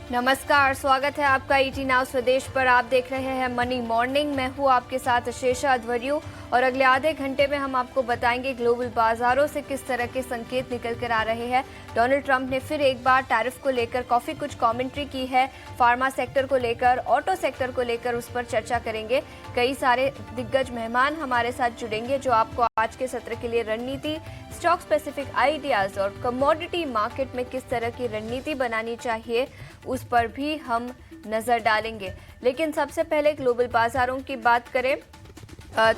नमस्कार, स्वागत है आपका ईटी नाउ स्वदेश पर। आप देख रहे हैं मनी मॉर्निंग। मैं हूं आपके साथ शेषा अध्वर्यु और अगले आधे घंटे में हम आपको बताएंगे ग्लोबल बाजारों से किस तरह के संकेत निकल कर आ रहे हैं। डोनाल्ड ट्रंप ने फिर एक बार टैरिफ को लेकर काफी कुछ कमेंट्री की है। फार्मा सेक्टर को लेकर, ऑटो सेक्टर को लेकर उस पर चर्चा करेंगे। कई सारे दिग्गज मेहमान हमारे साथ जुड़ेंगे जो आपको आज के सत्र के लिए रणनीति, स्टॉक स्पेसिफिक आइडियाज और कमोडिटी मार्केट में किस तरह की रणनीति बनानी चाहिए उस पर भी हम नजर डालेंगे। लेकिन सबसे पहले ग्लोबल बाजारों की बात करें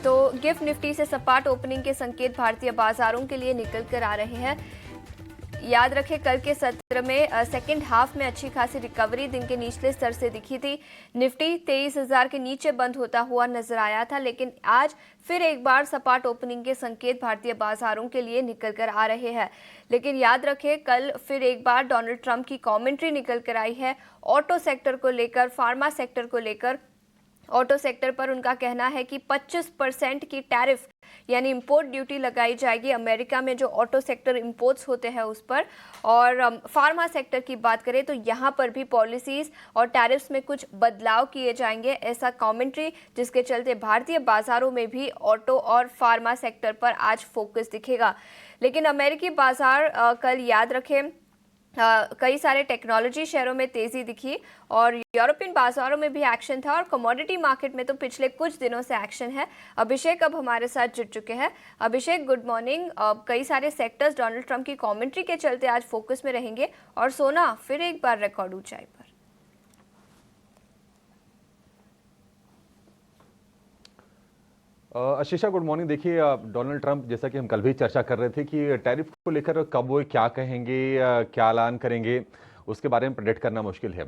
तो गिफ्ट निफ्टी से सपाट ओपनिंग के संकेत भारतीय बाजारों के लिए निकल कर आ रहे हैं। याद रखें, कल के सत्र में सेकेंड हाफ में अच्छी खासी रिकवरी दिन के निचले स्तर से दिखी थी। निफ्टी 23,000 के नीचे बंद होता हुआ नजर आया था, लेकिन आज फिर एक बार सपाट ओपनिंग के संकेत भारतीय बाजारों के लिए निकल कर आ रहे हैं। लेकिन याद रखें, कल फिर एक बार डोनाल्ड ट्रंप की कमेंट्री निकल कर आई है ऑटो सेक्टर को लेकर, फार्मा सेक्टर को लेकर। ऑटो सेक्टर पर उनका कहना है कि 25% की टैरिफ यानी इंपोर्ट ड्यूटी लगाई जाएगी अमेरिका में जो ऑटो सेक्टर इंपोर्ट्स होते हैं उस पर। और फार्मा सेक्टर की बात करें तो यहाँ पर भी पॉलिसीज और टैरिफ्स में कुछ बदलाव किए जाएंगे, ऐसा कमेंट्री, जिसके चलते भारतीय बाजारों में भी ऑटो और फार्मा सेक्टर पर आज फोकस दिखेगा। लेकिन अमेरिकी बाजार कल याद रखें कई सारे टेक्नोलॉजी शेयरों में तेजी दिखी और यूरोपियन बाजारों में भी एक्शन था और कमोडिटी मार्केट में तो पिछले कुछ दिनों से एक्शन है। अभिषेक अब हमारे साथ जुड़ चुके हैं। अभिषेक, गुड मॉर्निंग। कई सारे सेक्टर्स डोनाल्ड ट्रंप की कमेंट्री के चलते आज फोकस में रहेंगे और सोना फिर एक बार रिकॉर्ड ऊंचाई पर। आशीषा, गुड मॉर्निंग। देखिए, डोनाल्ड ट्रंप, जैसा कि हम कल भी चर्चा कर रहे थे कि टैरिफ को लेकर कब वो क्या कहेंगे, क्या ऐलान करेंगे, उसके बारे में प्रेडिक्ट करना मुश्किल है।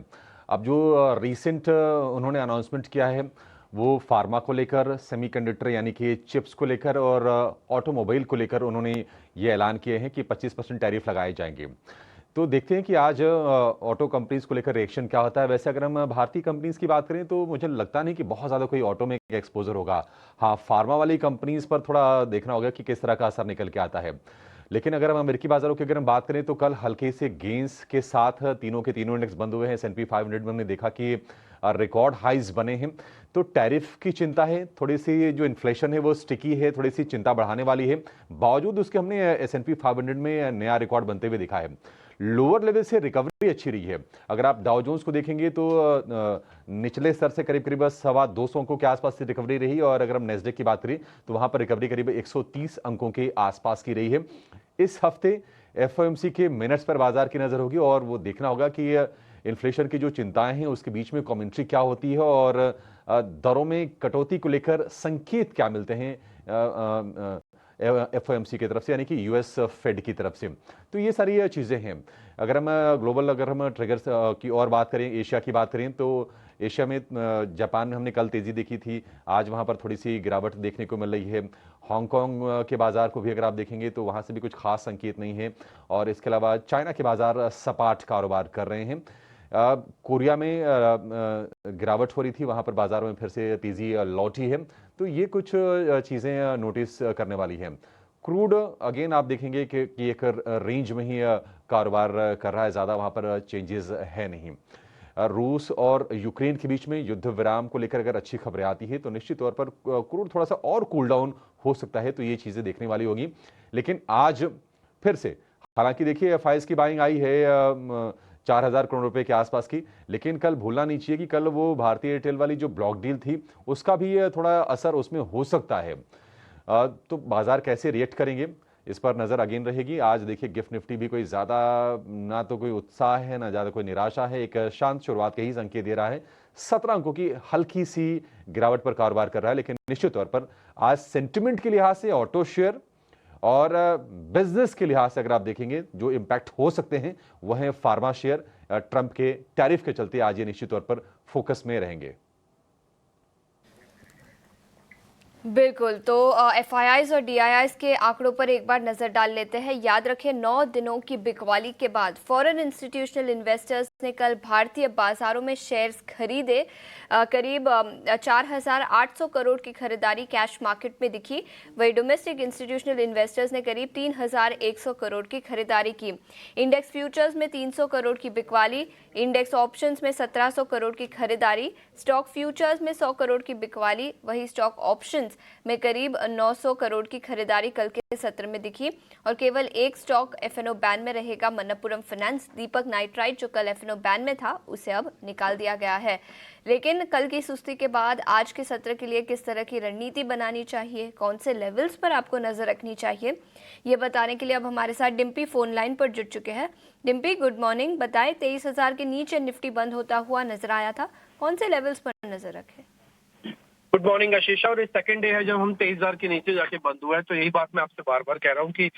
अब जो रीसेंट उन्होंने अनाउंसमेंट किया है वो फार्मा को लेकर, सेमीकंडक्टर यानी कि चिप्स को लेकर और ऑटोमोबाइल को लेकर उन्होंने ये ऐलान किए हैं कि 25% टैरिफ लगाए जाएंगे। तो देखते हैं कि आज ऑटो कंपनीज को लेकर रिएक्शन क्या होता है। वैसे अगर हम भारतीय कंपनीज की बात करें तो मुझे लगता नहीं कि बहुत ज़्यादा कोई ऑटो में एक्सपोजर होगा। हाँ, फार्मा वाली कंपनीज पर थोड़ा देखना होगा कि किस तरह का असर निकल के आता है। लेकिन अगर हम अमेरिकी बाजारों की अगर हम बात करें तो कल हल्के से गेंस के साथ तीनों के तीनों इंडेक्स बंद हुए हैं। S&P 500 में हमने देखा कि रिकॉर्ड हाइज बने हैं। तो टैरिफ की चिंता है, थोड़ी सी जो इन्फ्लेशन है वो स्टिकी है, थोड़ी सी चिंता बढ़ाने वाली है। बावजूद उसके हमने S&P 500 में नया रिकॉर्ड बनते हुए दिखा है। लोअर लेवल से रिकवरी अच्छी रही है। अगर आप डाउ जोन्स को देखेंगे तो निचले स्तर से करीब करीब 225 अंकों के आसपास से रिकवरी रही और अगर हम नेस्डेक की बात करें तो वहां पर रिकवरी करीब 130 अंकों के आसपास की रही है। इस हफ्ते FOMC के मिनट्स पर बाजार की नजर होगी और वो देखना होगा कि इन्फ्लेशन की जो चिंताएं हैं उसके बीच में कमेंट्री क्या होती है और दरों में कटौती को लेकर संकेत क्या मिलते हैं FOMC की तरफ से, यानी कि US फेड की तरफ से। तो ये सारी चीज़ें हैं। अगर हम ग्लोबल, अगर हम ट्रिगर्स की और बात करें, एशिया की बात करें तो एशिया में जापान में हमने कल तेज़ी देखी थी, आज वहाँ पर थोड़ी सी गिरावट देखने को मिल रही है। हांगकांग के बाज़ार को भी अगर आप देखेंगे तो वहाँ से भी कुछ खास संकेत नहीं है और इसके अलावा चाइना के बाज़ार सपाट कारोबार कर रहे हैं। कोरिया में गिरावट हो रही थी, वहाँ पर बाज़ारों में फिर से तेज़ी लौटी है। तो ये कुछ चीज़ें नोटिस करने वाली हैं। क्रूड अगेन आप देखेंगे कि एक रेंज में ही कारोबार कर रहा है, ज़्यादा वहाँ पर चेंजेस है नहीं। रूस और यूक्रेन के बीच में युद्ध विराम को लेकर अगर अच्छी खबरें आती है तो निश्चित तौर पर क्रूड थोड़ा सा और कूल डाउन हो सकता है, तो ये चीज़ें देखने वाली होगी। लेकिन आज फिर से, हालांकि देखिए FIs की बाइंग आई है 4,000 करोड़ रुपए के आसपास की, लेकिन कल भूलना नहीं चाहिए कि कल वो भारतीय एयरटेल वाली जो ब्लॉक डील थी उसका भी थोड़ा असर उसमें हो सकता है। तो बाजार कैसे रिएक्ट करेंगे इस पर नजर अगेन रहेगी। आज देखिए गिफ्ट निफ्टी भी कोई ज्यादा ना तो कोई उत्साह है ना ज्यादा कोई निराशा है, एक शांत शुरुआत के ही संकेत दे रहा है। 17 अंकों की हल्की सी गिरावट पर कारोबार कर रहा है, लेकिन निश्चित तौर पर आज सेंटिमेंट के लिहाज से ऑटो शेयर और बिजनेस के लिहाज से अगर आप देखेंगे जो इंपैक्ट हो सकते हैं वह है फार्मा शेयर। ट्रंप के टैरिफ के चलते आज ये निश्चित तौर पर फोकस में रहेंगे। बिल्कुल, तो एफआईआईज़ और डीआईआईज़ के आंकड़ों पर एक बार नज़र डाल लेते हैं। याद रखें 9 दिनों की बिकवाली के बाद फॉरेन इंस्टीट्यूशनल इन्वेस्टर्स ने कल भारतीय बाजारों में शेयर्स खरीदे। करीब 4,800 करोड़ की खरीदारी कैश मार्केट में दिखी। वहीं डोमेस्टिक इंस्टीट्यूशनल इन्वेस्टर्स ने करीब 3,100 करोड़ की खरीदारी की। इंडेक्स फ्यूचर्स में 300 करोड़ की बिकवाली, इंडेक्स ऑप्शंस में 1700 करोड़ की खरीदारी, स्टॉक फ्यूचर्स में 100 करोड़ की बिकवाली, वही स्टॉक ऑप्शंस में करीब 900 करोड़ की खरीदारी कल के सत्र में दिखी। और केवल एक स्टॉक एफएनओ बैन में रहेगा, मनप्पुरम फाइनेंस। दीपक नाइट्राइट जो कल एफएनओ बैन में था, उसे अब निकाल दिया गया है। लेकिन कल की सुस्ती के बाद आज के सत्र के लिए किस तरह की रणनीति बनानी चाहिए, कौन से लेवल्स पर आपको नजर रखनी चाहिए, ये बताने के लिए अब हमारे साथ डिम्पी फोन लाइन पर जुड़ चुके हैं। Dimpy, good morning. बताएं, 23,000 के नीचे निफ्टी बंद होता हुआ नजर आया था, कौन से लेवल्स पर नजर रखें? Good morning Ashisha. और ये सेकंड डे है जब हम 23,000 के नीचे जाके बंद हुआ है, तो यही बात मैं आपसे बार बार कह रहा हूँ कि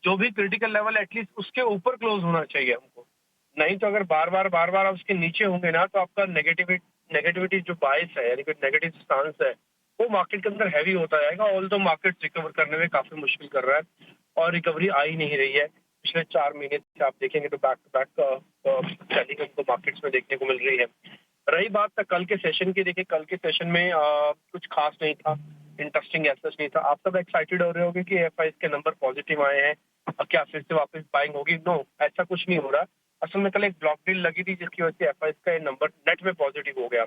जो भी क्रिटिकल लेवल एटलीस्ट उसके ऊपर क्लोज होना चाहिए हमको। नहीं तो अगर बार बार आप उसके नीचे होंगे ना, तो आपका नेगेटिविटी जो बायस है, यानी कि नेगेटिव स्टांस है, वो मार्केट के अंदर हैवी होता जाएगा। ऑल दो मार्केट रिकवर करने में काफी मुश्किल कर रहा है और रिकवरी आ ही नहीं रही है। पिछले 4 महीने से आप देखेंगे तो बैक टू बैक सेलिंग हमको मार्केट्स में देखने को मिल रही है। रही बात कल के सेशन की, देखिए कल के सेशन में कुछ खास नहीं था, इंटरेस्टिंग ऐसा नहीं था। आप सब एक्साइटेड हो रहे होंगे कि एफआईआई के नंबर पॉजिटिव आए हैं, क्या फिर से वापस बाइंग होगी? नो, ऐसा कुछ नहीं हो रहा। असल में कल एक ब्लॉक डील लगी थी जिसकी वजह से एफआईआई का ये नंबर नेट में पॉजिटिव हो गया।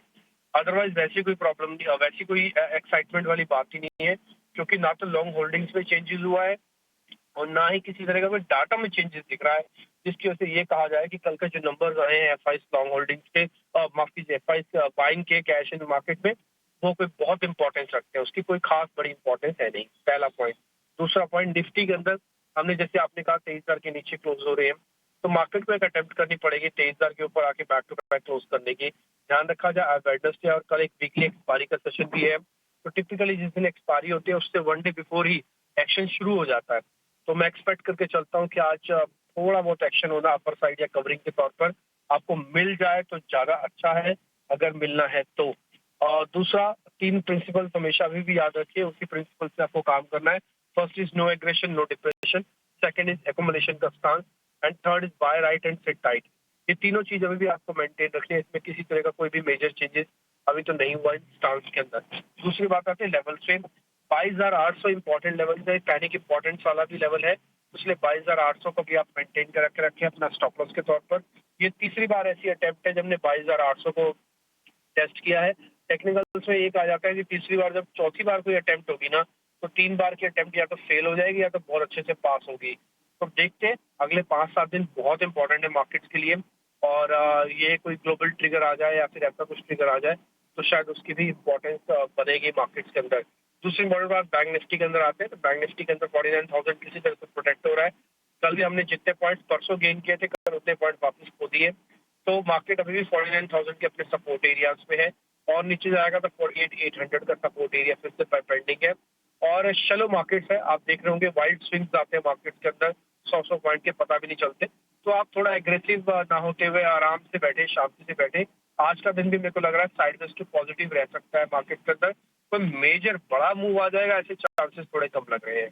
अदरवाइज वैसी कोई प्रॉब्लम नहीं, वैसी कोई एक्साइटमेंट वाली बात ही नहीं है, क्योंकि ना तो लॉन्ग होल्डिंग्स में चेंजेस हुआ है और ना ही किसी तरह का कोई डाटा में चेंजेस दिख रहा है, जिसकी वजह से ये कहा जाए कि कल के जो नंबर्स आए हैं एफआई लॉन्ग होल्डिंग्स के, माफ कीजिए एफआई बाइंग के कैश इन मार्केट में, वो कोई बहुत इंपॉर्टेंस रखते हैं। उसकी कोई खास बड़ी इंपॉर्टेंस है नहीं, पहला पॉइंट। दूसरा पॉइंट, निफ्टी के अंदर हमने जैसे आपने कहा 23,000 के नीचे क्लोज हो रहे हैं, तो मार्केट को एक अटेम्प्ट करनी पड़ेगी 23,000 के ऊपर आके बैक टू बैक क्लोज करने की। ध्यान रखा जाए वेडनेसडे और कल एक वीकली एक्सपायरी का सेशन भी है, तो टिपिकली जिस दिन एक्सपायरी होती है उससे 1 डे बिफोर ही एक्शन शुरू हो जाता है। तो मैं एक्सपेक्ट करके चलता हूँ कि आज थोड़ा बहुत एक्शन होना अपर साइड या कवरिंग के तौर पर आपको मिल जाए तो ज्यादा अच्छा है, अगर मिलना है तो। और दूसरा, 3 प्रिंसिपल हमेशा अभी भी याद रखिए, उसी प्रिंसिपल से आपको काम करना है। First is no aggression no depression, second is accommodation का stance, and third is by right and sit tight. ये तीनों चीज अभी भी आपको मेंटेन रखनी है, इसमें किसी तरह का कोई भी मेजर चेंजेस अभी तो नहीं हुआ इन स्टांस के अंदर। दूसरी बात आती है लेवल से, 22,800 इंपॉर्टेंट लेवल है, पैनिक इंपॉर्टेंस वाला भी लेवल है, इसलिए 22,800 को भी आप मेंटेन कर रखे अपना स्टॉप लॉस के तौर पर। ये तीसरी बार ऐसी अटेम्प्ट है जब हमने 22,800 को टेस्ट किया है। टेक्निकल्स में एक आ जाता है कि तीसरी बार, जब चौथी बार कोई अटेम्प्ट होगी ना, तो 3 बार की अटेम्प्ट या तो फेल हो जाएगी या तो बहुत अच्छे से पास होगी। तो देखते हैं, अगले 5-7 दिन बहुत इंपॉर्टेंट है मार्केट्स के लिए, और ये कोई ग्लोबल ट्रिगर आ जाए या फिर ऐसा कुछ ट्रिगर आ जाए तो शायद उसकी भी इंपॉर्टेंस बनेगी मार्केट्स के अंदर। दूसरी इंपॉर्टेंट बात, बैंक निफ्टी के अंदर आते हैं, तो बैंक निफ्टी के अंदर 49,000 किसी तरह से प्रोटेक्ट हो रहा है। कल भी हमने जितने पॉइंट्स परसों गेन किए थे, कल उतने पॉइंट वापस खो दिए, तो मार्केट अभी भी 49,000 के अपने सपोर्ट एरियाज पे है, और नीचे जाएगा तो 48,800 का सपोर्ट एरिया फिर से पेंडिंग है। और शैलो मार्केट्स है, आप देख रहे होंगे वाइड स्विंग्स आते हैं मार्केट के अंदर, 100 पॉइंट के पता भी नहीं चलते। तो आप थोड़ा एग्रेसिव ना होते हुए आराम से बैठे, शांति से बैठे। आज का दिन भी मेरे को लग रहा है साइडवेज टू पॉजिटिव रह सकता है मार्केट के अंदर। कोई मेजर बड़ा मूव आ जाएगा ऐसे चांसेस थोड़े कम लग रहे हैं।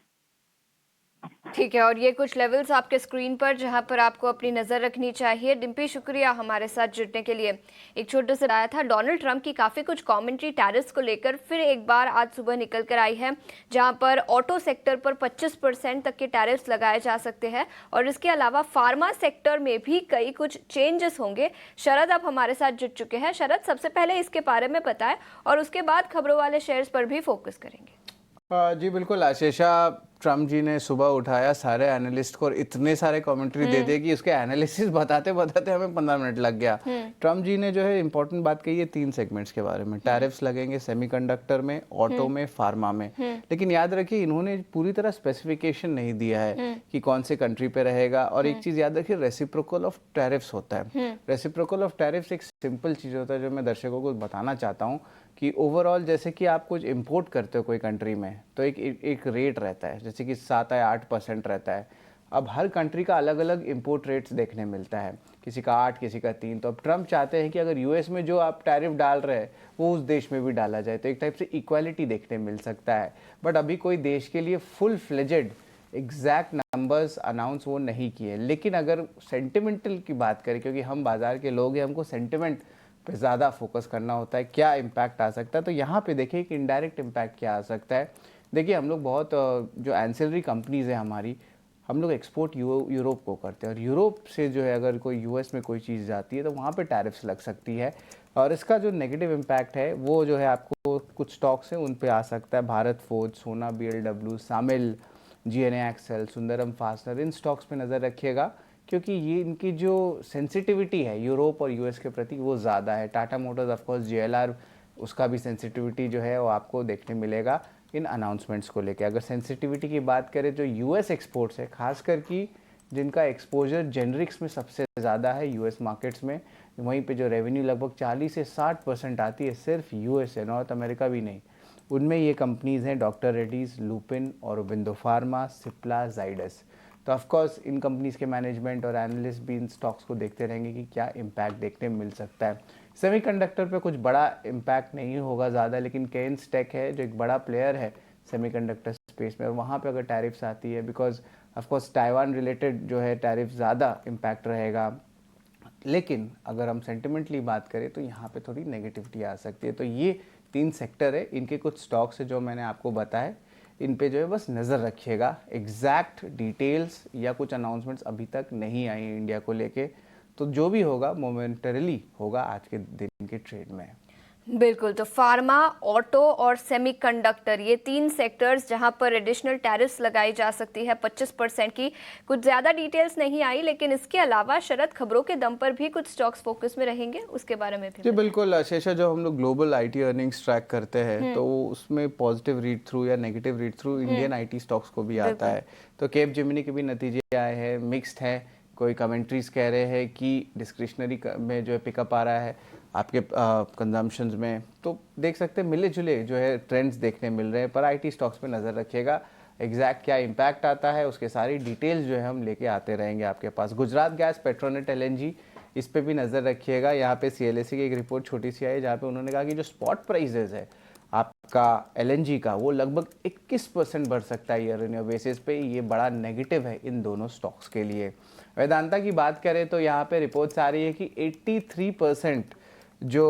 ठीक है, और ये कुछ लेवल्स आपके स्क्रीन पर जहां पर आपको अपनी नज़र रखनी चाहिए। डिम्पी, शुक्रिया हमारे साथ जुड़ने के लिए। एक छोटे से आया था, डोनाल्ड ट्रंप की काफ़ी कुछ कमेंट्री टैरिफ्स को लेकर फिर एक बार आज सुबह निकल कर आई है, जहां पर ऑटो सेक्टर पर 25% तक के टैरिफ्स लगाए जा सकते हैं, और इसके अलावा फार्मा सेक्टर में भी कई कुछ चेंजेस होंगे। शरद आप हमारे साथ जुड़ चुके हैं। शरद, सबसे पहले इसके बारे में बताएं और उसके बाद खबरों वाले शेयर्स पर भी फोकस करेंगे। जी बिल्कुल आशीषा, ट्रम्प जी ने सुबह उठाया सारे एनालिस्ट को और इतने सारे कमेंट्री दे दिए कि उसके एनालिसिस बताते बताते हमें 15 मिनट लग गया। ट्रम्प जी ने जो है इंपॉर्टेंट बात कही है 3 सेगमेंट्स के बारे में। टैरिफ्स लगेंगे सेमीकंडक्टर में, ऑटो में, फार्मा में। लेकिन याद रखिए इन्होंने पूरी तरह स्पेसिफिकेशन नहीं दिया है कि कौन से कंट्री पे रहेगा। और एक चीज याद रखिए, रेसिप्रोकल ऑफ टैरिफ्स होता है। रेसिप्रोकल ऑफ टैरिफ्स एक सिंपल चीज होता है जो मैं दर्शकों को बताना चाहता हूँ कि ओवरऑल जैसे कि आप कुछ इंपोर्ट करते हो कोई कंट्री में, तो एक रेट रहता है, जैसे कि 7 या 8% रहता है। अब हर कंट्री का अलग अलग इंपोर्ट रेट्स देखने मिलता है, किसी का 8, किसी का 3। तो अब ट्रम्प चाहते हैं कि अगर यूएस में जो आप टैरिफ डाल रहे हैं वो उस देश में भी डाला जाए, तो एक टाइप से इक्वालिटी देखने मिल सकता है। बट अभी कोई देश के लिए full fledged exact numbers announce वो नहीं किए। लेकिन अगर सेंटिमेंटल की बात करें, क्योंकि हम बाजार के लोग हैं, हमको सेंटिमेंट पे ज़्यादा फोकस करना होता है, क्या इम्पैक्ट आ सकता है, तो यहाँ पे देखिए कि इनडायरेक्ट इम्पैक्ट क्या आ सकता है। देखिए हम लोग बहुत जो एंसिलरी कंपनीज़ हैं हमारी, हम लोग एक्सपोर्ट यूरोप को करते हैं, और यूरोप से जो है अगर कोई यूएस में कोई चीज़ जाती है तो वहाँ पे टैरिफ्स लग सकती है, और इसका जो नेगेटिव इम्पैक्ट है वो जो है आपको कुछ स्टॉक्स हैं उन पे आ सकता है। भारत फोर्ज, सोना BLW, सामिल, GNA एक्सेल, सुंदरम फास्टनर, इन स्टॉक्स पे नज़र रखिएगा, क्योंकि ये इनकी जो सेंसिटिविटी है यूरोप और यूएस के प्रति वो ज़्यादा है। टाटा मोटर्स ऑफकोर्स JLR, उसका भी सेंसिटिविटी जो है वो आपको देखने मिलेगा इन अनाउंसमेंट्स को लेकर। अगर सेंसिटिविटी की बात करें, जो यूएस एक्सपोर्ट्स है, खासकर कि जिनका एक्सपोजर जेनरिक्स में सबसे ज़्यादा है यूएस मार्केट्स में, वहीं पे जो रेवेन्यू लगभग 40 से 60% आती है सिर्फ यूएस है, नॉर्थ अमेरिका भी नहीं। उनमें ये कंपनीज़ हैं doctor Reddy's, Lupin, Aurobindo pharma, Cipla, Zydus. तो ऑफकोर्स इन कंपनीज़ के मैनेजमेंट और एनालिस्ट भी इन स्टॉक्स को देखते रहेंगे कि क्या इम्पैक्ट देखने मिल सकता है। सेमीकंडक्टर पे कुछ बड़ा इम्पैक्ट नहीं होगा ज़्यादा, लेकिन केन्स टेक है जो एक बड़ा प्लेयर है सेमीकंडक्टर स्पेस में, और वहाँ पे अगर टैरिफ्स आती है, बिकॉज ऑफकोर्स ताइवान रिलेटेड जो है टैरिफ ज़्यादा इम्पैक्ट रहेगा। लेकिन अगर हम सेंटिमेंटली बात करें तो यहाँ पे थोड़ी नेगेटिविटी आ सकती है। तो ये 3 सेक्टर है, इनके कुछ स्टॉक्स है जो मैंने आपको बताए, इन पे जो है बस नज़र रखिएगा। एग्जैक्ट डिटेल्स या कुछ अनाउंसमेंट्स अभी तक नहीं आई इंडिया को लेके, तो जो भी होगा मोमेंटरली होगा आज के दिन के ट्रेड में। बिल्कुल, तो फार्मा, ऑटो और सेमीकंडक्टर, ये 3 सेक्टर्स जहां पर एडिशनल टैरिफ्स लगाई जा सकती है 25% की। कुछ ज़्यादा डिटेल्स नहीं आई, लेकिन इसके अलावा शरद, खबरों के दम पर भी कुछ स्टॉक्स फोकस में रहेंगे, उसके बारे में भी जी बिल्कुल शेषा, जो हम लोग ग्लोबल IT अर्निंग्स ट्रैक करते हैं तो उसमें पॉजिटिव रीड थ्रू या negative read through Indian IT stocks को भी आता है। तो केप जेमिनी के भी नतीजे आए हैं, मिक्स्ड है। कोई कमेंट्रीज कह रहे हैं कि डिस्क्रिशनरी में जो है पिकअप आ रहा है आपके कंजम्पशंस में, तो देख सकते हैं मिले जुले जो है ट्रेंड्स देखने मिल रहे हैं। पर IT स्टॉक्स पे नज़र रखिएगा, एग्जैक्ट क्या इम्पैक्ट आता है उसके सारी डिटेल्स जो है हम लेके आते रहेंगे आपके पास। गुजरात गैस, पेट्रोनेट LNG, इस पे भी नज़र रखिएगा। यहाँ पे CLSC की एक रिपोर्ट छोटी सी आई जहाँ पे उन्होंने कहा कि जो स्पॉट प्राइजेज है आपका LNG का, वो लगभग 21% बढ़ सकता है ईयर इन ईयर बेसिस पे। ये बड़ा नेगेटिव है इन दोनों स्टॉक्स के लिए। वेदांता की बात करें तो यहाँ पे रिपोर्ट्स आ रही है कि 83% जो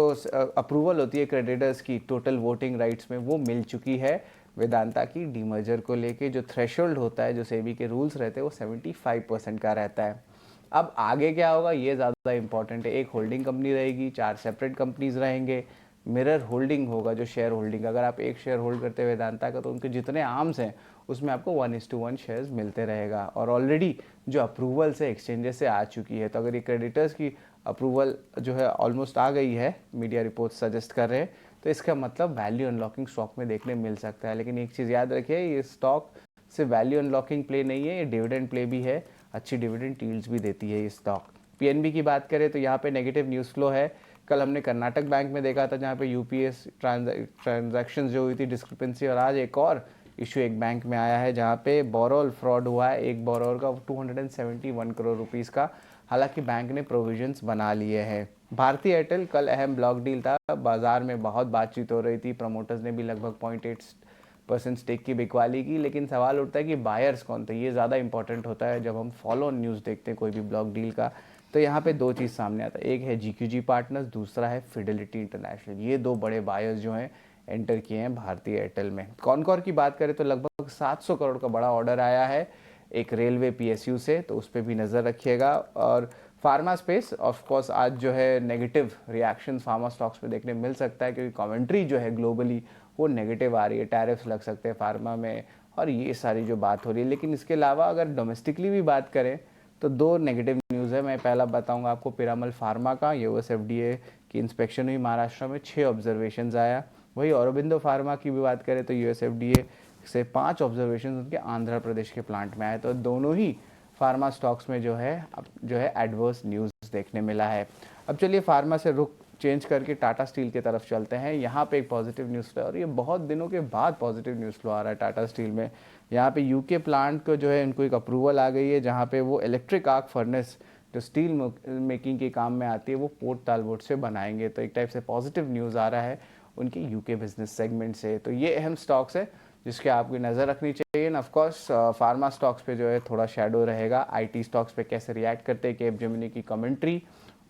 अप्रूवल होती है क्रेडिटर्स की टोटल वोटिंग राइट्स में, वो मिल चुकी है। वेदांता की डीमर्जर को लेके जो थ्रेशोल्ड होता है, जो सेबी के रूल्स रहते हैं, वो 75% का रहता है। अब आगे क्या होगा ये ज़्यादा इंपॉर्टेंट है। एक होल्डिंग कंपनी रहेगी, 4 सेपरेट कंपनीज रहेंगे, मिरर होल्डिंग होगा जो शेयर होल्डिंग। अगर आप एक शेयर होल्ड करते हैं वेदांता का, तो उनके जितने आर्म्स हैं उसमें आपको 1:1 शेयर्स मिलते रहेगा। और ऑलरेडी जो अप्रूवल से एक्सचेंजेस से आ चुकी है, तो अगर ये क्रेडिटर्स की अप्रूवल जो है ऑलमोस्ट आ गई है, मीडिया रिपोर्ट सजेस्ट कर रहे हैं, तो इसका मतलब वैल्यू अनलॉकिंग स्टॉक में देखने मिल सकता है। लेकिन एक चीज़ याद रखिए, ये स्टॉक सिर्फ वैल्यू अनलॉकिंग प्ले नहीं है, ये डिविडेंड प्ले भी है। अच्छी डिविडेंड यील्ड्स भी देती है ये स्टॉक। PNB की बात करें तो यहाँ पे नेगेटिव न्यूज़ फ्लो है। कल हमने कर्नाटक बैंक में देखा था जहाँ पे UPS ट्रांजैक्शंस जो हुई थी डिस्क्रिपेंसी, और आज एक और इशू एक बैंक में आया है जहाँ पे बोरोल फ्रॉड हुआ है एक बोरोर का 271 करोड़ रुपीज़ का। हालांकि बैंक ने प्रोविजंस बना लिए हैं। भारती एयरटेल कल अहम ब्लॉक डील था, बाजार में बहुत बातचीत हो रही थी, प्रमोटर्स ने भी लगभग 0.8% स्टेक की बिकवाली की। लेकिन सवाल उठता है कि बायर्स कौन थे, ये ज़्यादा इंपॉर्टेंट होता है जब हम फॉलो ऑन न्यूज़ देखते हैं कोई भी ब्लॉक डील का। तो यहाँ पे 2 चीज़ सामने आता है, एक है GQG पार्टनर्स, दूसरा है फिडेलिटी इंटरनेशनल। ये 2 बड़े बायर्स जो हैं एंटर किए हैं भारतीय एयरटेल में। कॉनकॉर की बात करें तो लगभग 700 करोड़ का बड़ा ऑर्डर आया है एक रेलवे PSU से, तो उस पर भी नज़र रखिएगा। और फार्मा स्पेस ऑफ कोर्स आज जो है नेगेटिव रिएक्शन फार्मा स्टॉक्स पे देखने मिल सकता है, क्योंकि कमेंट्री जो है ग्लोबली वो नेगेटिव आ रही है, टैरिफ्स लग सकते हैं फार्मा में, और ये सारी जो बात हो रही है। लेकिन इसके अलावा अगर डोमेस्टिकली भी बात करें तो 2 नेगेटिव न्यूज़ है। मैं पहला बताऊंगा आपको पिरामल फार्मा का, US FDA की इंस्पेक्शन हुई महाराष्ट्र में, 6 ऑब्जर्वेशंस आया। वही औरोबिंदो फार्मा की भी बात करें तो US FDA से 5 ऑब्जर्वेशन उनके आंध्र प्रदेश के प्लांट में आए। तो दोनों ही फार्मा स्टॉक्स में जो है एडवर्स न्यूज़ देखने मिला है। अब चलिए फार्मा से रुख चेंज करके टाटा स्टील की तरफ चलते हैं। यहाँ पे एक पॉजिटिव न्यूज़ फ्लो और ये बहुत दिनों के बाद पॉजिटिव न्यूज़ फ्लो आ रहा है टाटा स्टील में। यहाँ पे यूके प्लांट को जो है इनको एक अप्रूवल आ गई है, जहाँ पे वो इलेक्ट्रिक आर्क फर्नेस जो स्टील मेकिंग के काम में आती है वो पोर्ट तालबोट से बनाएंगे। तो एक टाइप से पॉजिटिव न्यूज़ आ रहा है उनके यूके बिजनेस सेगमेंट से। तो ये अहम स्टॉक्स है जिसके आपको नज़र रखनी चाहिए। ऑफ कोर्स फार्मा स्टॉक्स पे जो है थोड़ा शैडो रहेगा। आईटी स्टॉक्स पे कैसे रिएक्ट करते हैं, कैपजेमिनी की कमेंट्री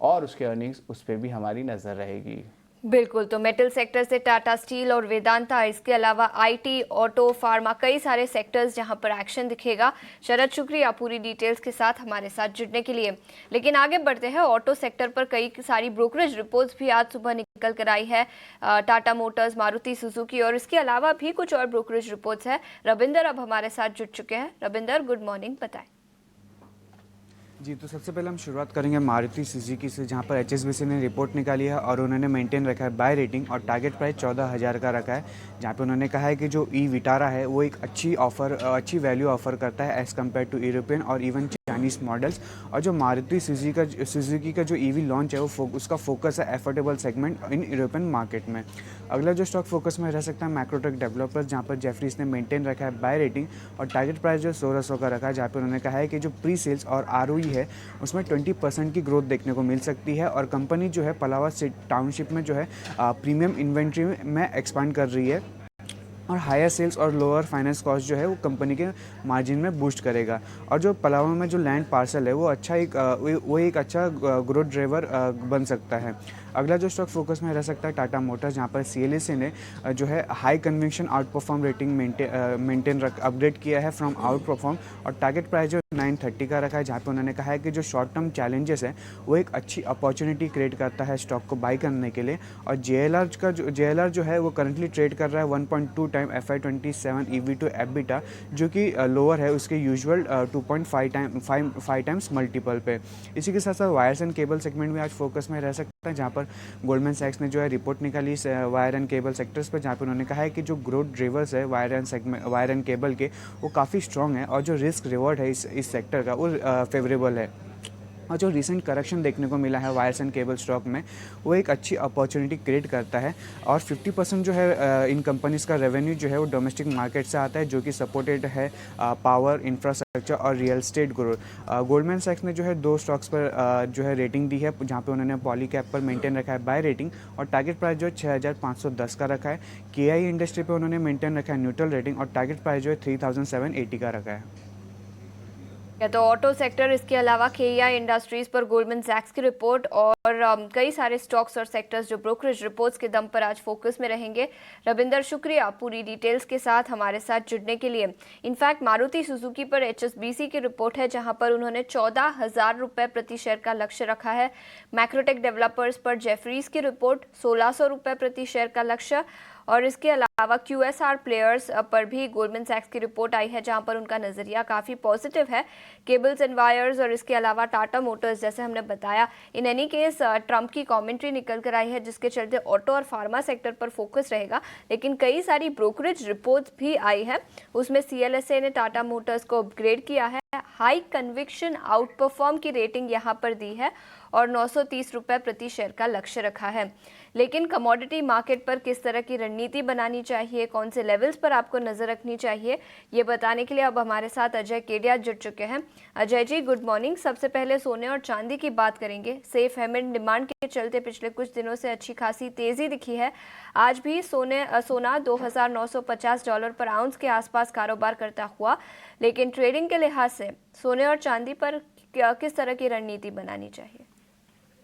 और उसके अर्निंग्स, उस पर भी हमारी नज़र रहेगी। बिल्कुल, तो मेटल सेक्टर से टाटा स्टील और वेदांता, इसके अलावा आईटी, ऑटो, फार्मा, कई सारे सेक्टर्स जहां पर एक्शन दिखेगा। शरद, शुक्रिया पूरी डिटेल्स के साथ हमारे साथ जुड़ने के लिए। लेकिन आगे बढ़ते हैं, ऑटो सेक्टर पर कई सारी ब्रोकरेज रिपोर्ट्स भी आज सुबह निकल कर आई है। टाटा मोटर्स, मारुति सुजुकी और इसके अलावा भी कुछ और ब्रोकरेज रिपोर्ट्स है। रविंदर अब हमारे साथ जुड़ चुके हैं। रविंदर, गुड मॉर्निंग, बताएं। जी, तो सबसे पहले हम शुरुआत करेंगे मारुति सुजुकी से, जहां पर एचएसबीसी ने रिपोर्ट निकाली है और उन्होंने मेंटेन रखा है बाय रेटिंग और टारगेट प्राइस 14,000 का रखा है। जहां पे उन्होंने कहा है कि जो ई विटारा है वो एक अच्छी वैल्यू ऑफर करता है एज़ कम्पेयर टू यूरोपियन और इवन चाइनीज़ मॉडल्स। और जो मारुति सुजुकी का जो ईवी लॉन्च है वो उसका फोकस है affordable segment in European market में। अगला जो स्टॉक फोकस में रह सकता है मैक्रोटेक डेवलपर्स, जहाँ पर जेफरीज ने मेंटेन रखा है बाय रेटिंग और टारगेट प्राइस जो 1600 का रखा है। जहाँ पर उन्होंने कहा है कि जो प्री सेल्स और ROE है उसमें 20% की ग्रोथ देखने को मिल सकती है और कंपनी जो है पलावा टाउनशिप में जो है प्रीमियम इन्वेंट्री में एक्सपांड कर रही है और हायर सेल्स और लोअर फाइनेंस कॉस्ट जो है वो कंपनी के मार्जिन में बूस्ट करेगा। और जो पलावा में जो लैंड पार्सल है वो एक अच्छा ग्रोथ ड्राइवर बन सकता है। अगला जो स्टॉक फोकस में रह सकता है टाटा मोटर्स, जहाँ पर CLSA ने जो है high conviction out perform rating upgrade किया है फ्रॉम आउट परफॉर्म और टारगेट प्राइस जो 930 का रखा है। जहाँ पे उन्होंने कहा है कि जो शॉर्ट टर्म चैलेंजेस हैं वो एक अच्छी अपॉर्चुनिटी क्रिएट करता है स्टॉक को बाई करने के लिए। और JLR जो है वो करंटली ट्रेड कर रहा है 1.2 time FY27 EV to EBITDA, जो कि लोअर है उसके यूजुअल 2.5 टाइम्स मल्टीपल पे। इसी के साथ साथ वायर्स एंड केबल सेगमेंट में आज फोकस में रह सकता है, जहाँ पर गोल्डमैन सैक्स ने जो है रिपोर्ट निकाली वायर एंड केबल सेक्टर्स पर, जहाँ पर उन्होंने कहा है कि जो ग्रोथ ड्राइवर्स है वायर एंड केबल के वो काफ़ी स्ट्रॉन्ग है और जो रिस्क रिवॉर्ड है इस सेक्टर का वो फेवरेबल है। और जो रिसेंट करेक्शन देखने को मिला है वायर्स एंड केबल स्टॉक में वो एक अच्छी अपॉर्चुनिटी क्रिएट करता है और 50% जो है इन कंपनीज़ का रेवेन्यू जो है वो डोमेस्टिक मार्केट से आता है, जो कि सपोर्टेड है पावर, इंफ्रास्ट्रक्चर और रियल एस्टेट ग्रोथ। गोल्डमैन सैक्स ने जो है 2 स्टॉक्स पर जो है रेटिंग दी है, जहाँ पे उन्होंने पॉलीकैप पर मेंटेन रखा है बाय रेटिंग और टारगेट प्राइस जो है 6510 का रखा है। KI इंडस्ट्री पर उन्होंने मेंटेन रखा है न्यूट्रल रेटिंग और टारगेट प्राइस जो है 3780 का रखा है। या तो ऑटो सेक्टर, इसके अलावा KEI इंडस्ट्रीज पर गोल्डमैन सैक्स की रिपोर्ट और कई सारे स्टॉक्स और सेक्टर्स जो ब्रोकरेज रिपोर्ट्स के दम पर आज फोकस में रहेंगे। रविंदर, शुक्रिया पूरी डिटेल्स के साथ हमारे साथ जुड़ने के लिए। इनफैक्ट मारुति सुजुकी पर HSBC की रिपोर्ट है, जहां पर उन्होंने 14,000 रुपये प्रति शेयर का लक्ष्य रखा है। मैक्रोटेक डेवलपर्स पर जेफरीज की रिपोर्ट 1600 रुपये प्रति शेयर का लक्ष्य और इसके अलावा QSR प्लेयर्स पर भी गोल्डमैन सैक्स की रिपोर्ट आई है, जहां पर उनका नज़रिया काफ़ी पॉजिटिव है। केबल्स एंड वायर्स और इसके अलावा टाटा मोटर्स, जैसे हमने बताया, इन एनी केस ट्रंप की कमेंट्री निकल कर आई है, जिसके चलते ऑटो और फार्मा सेक्टर पर फोकस रहेगा। लेकिन कई सारी ब्रोकरेज रिपोर्ट्स भी आई है, उसमें CLSA ने टाटा मोटर्स को अपग्रेड किया है, हाई कन्विक्शन आउट परफॉर्म की रेटिंग यहाँ पर दी है और 930 रुपये प्रति शेयर का लक्ष्य रखा है। लेकिन कमोडिटी मार्केट पर किस तरह की रणनीति बनानी चाहिए, कौन से लेवल्स पर आपको नजर रखनी चाहिए, ये बताने के लिए अब हमारे साथ अजय केडिया जुड़ चुके हैं। Ajay ji, good morning. सबसे पहले सोने और चांदी की बात करेंगे। सेफ हेवन डिमांड के चलते पिछले कुछ दिनों से अच्छी खासी तेजी दिखी है। आज भी सोना $2,950 पर आउंस के आसपास कारोबार करता हुआ, लेकिन ट्रेडिंग के लिहाज से सोने और चांदी पर किस तरह की रणनीति बनानी चाहिए?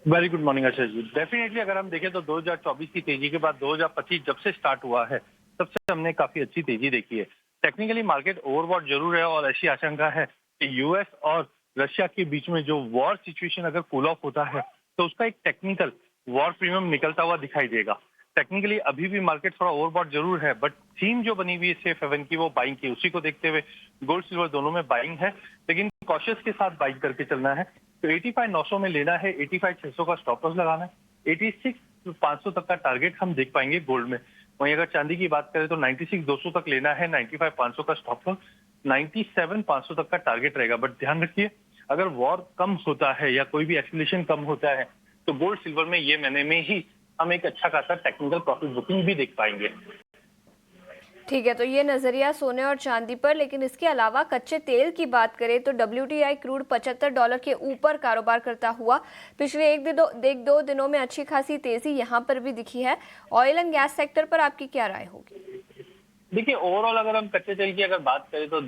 Very good morning Ashish ji. Definitely अगर हम देखें तो 2024 की तेजी के बाद 2025 जब से स्टार्ट हुआ है तब से हमने काफी अच्छी तेजी देखी है। टेक्निकली मार्केट ओवरबॉट जरूर है और ऐसी आशंका है कि US और रशिया के बीच में जो वॉर सिचुएशन अगर कूल ऑफ होता है तो उसका एक टेक्निकल वॉर प्रीमियम निकलता हुआ दिखाई देगा। टेक्निकली अभी भी मार्केट थोड़ा ओवरबॉट जरूर है, बट थीम जो बनी हुई है सेफ हेवन की वो बाइंग की, उसी को देखते हुए गोल्ड सिल्वर दोनों में बाइंग है, लेकिन कॉशियस के साथ बाइंग करके चलना है। तो 85,900 में लेना है, 85,600 का स्टॉप लॉस लगाना है, 86,500 तक का टारगेट हम देख पाएंगे गोल्ड में। वहीं अगर चांदी की बात करें तो 96,200 तक लेना है, 95,500 का स्टॉप लॉस, 97,500 तक का टारगेट रहेगा। बट ध्यान रखिए, अगर वॉर कम होता है या कोई भी एस्केलेशन कम होता है तो गोल्ड सिल्वर में ये महीने में ही हम एक अच्छा खासा टेक्निकल प्रॉफिट बुकिंग भी देख पाएंगे। ठीक है, तो ये नजरिया सोने और चांदी पर, लेकिन इसके अलावा कच्चे तेल की बात करें तो WTI क्रूड $75 के ऊपर कारोबार करता हुआ पिछले एक दो दिनों में अच्छी खासी तेजी यहां पर भी दिखी है। ऑयल एंड गैस सेक्टर पर आपकी क्या राय होगी? देखिए, ओवरऑल अगर हम कच्चे तेल की अगर बात करें तो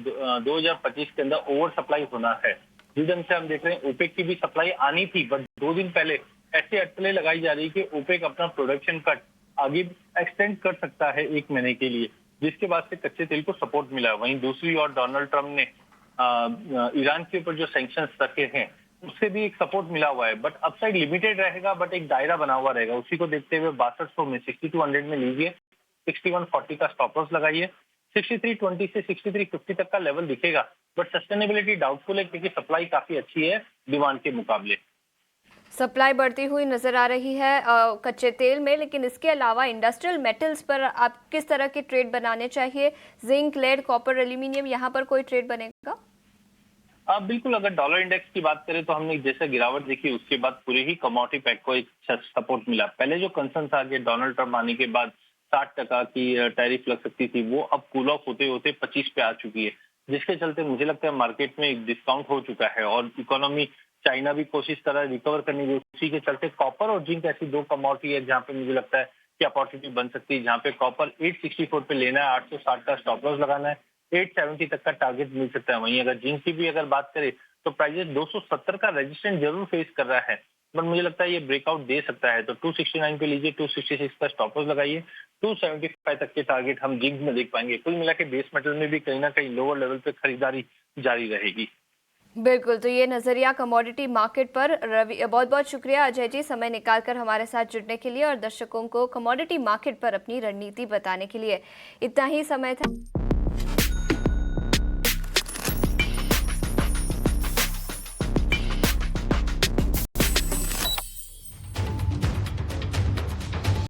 2025 के अंदर ओवर सप्लाई होना है। जिस ढंग से हम देख रहे हैं ओपेक की भी सप्लाई आनी थी, बट 2 दिन पहले ऐसे अटकलें लगाई जा रही है कि ओपेक अपना प्रोडक्शन कट आगे एक्सटेंड कर सकता है 1 महीने के लिए, जिसके बाद से कच्चे तेल को सपोर्ट मिला। वहीं दूसरी ओर डोनाल्ड ट्रंप ने ईरान के ऊपर जो सैंक्शंस रखे हैं उससे भी एक सपोर्ट मिला हुआ है, बट अपसाइड लिमिटेड रहेगा, बट एक दायरा बना हुआ रहेगा। उसी को देखते हुए 6200 में 6200 में लीजिए, 6140 का स्टॉप लॉस लगाइए, 6320 से 6350 तक का लेवल दिखेगा, बट सस्टेनेबिलिटी डाउटफुल है क्योंकि सप्लाई काफी अच्छी है डिमांड के मुकाबले। सप्लाई बढ़ती हुई नजर आ रही है कच्चे तेल में, लेकिन इसके अलावा इंडस्ट्रियल मेटल्स पर आप किस तरह के ट्रेड बनाने चाहिए? जिंक, लेड, कॉपर, एल्यूमिनियम, यहाँ पर कोई ट्रेड बनेगा? बिल्कुल, अगर डॉलर इंडेक्स की बात करें तो हमने जैसे गिरावट देखी उसके बाद पूरे ही कमोडिटी पैक को एक सपोर्ट मिला। पहले जो कंसर्न था कि डोनाल्ड ट्रंप आने के बाद 60% की टैरिफ लग सकती थी, वो अब कूल ऑफ होते होते 25 पे आ चुकी है, जिसके चलते मुझे लगता है मार्केट में एक डिस्काउंट हो चुका है और इकोनॉमी चाइना भी कोशिश कर रहा है रिकवर करने की। उसी के चलते कॉपर और जिंक ऐसी 2 कमोडिटी है जहाँ पे मुझे लगता है कि अपॉर्चुनिटी बन सकती है, जहाँ पे कॉपर 864 पे लेना है, 860 का स्टॉप लॉस लगाना है, 870 तक का टारगेट मिल सकता है। वहीं अगर जिंक की भी अगर बात करें तो प्राइस 270 का रेजिस्टेंस जरूर फेस कर रहा है, बट मुझे लगता है ये ब्रेकआउट दे सकता है, तो 269 पे लीजिए, 266 का स्टॉप लॉस लगाइए, 275 तक के टारगेट हम जिंक में देख पाएंगे। कुल मिला के बेस मेटल में भी कहीं ना कहीं लोअर लेवल पे खरीदारी जारी रहेगी। बिल्कुल, तो ये नजरिया कमोडिटी मार्केट पर। रवि, बहुत बहुत शुक्रिया अजय जी समय निकालकर हमारे साथ जुड़ने के लिए और दर्शकों को कमोडिटी मार्केट पर अपनी रणनीति बताने के लिए। इतना ही समय था।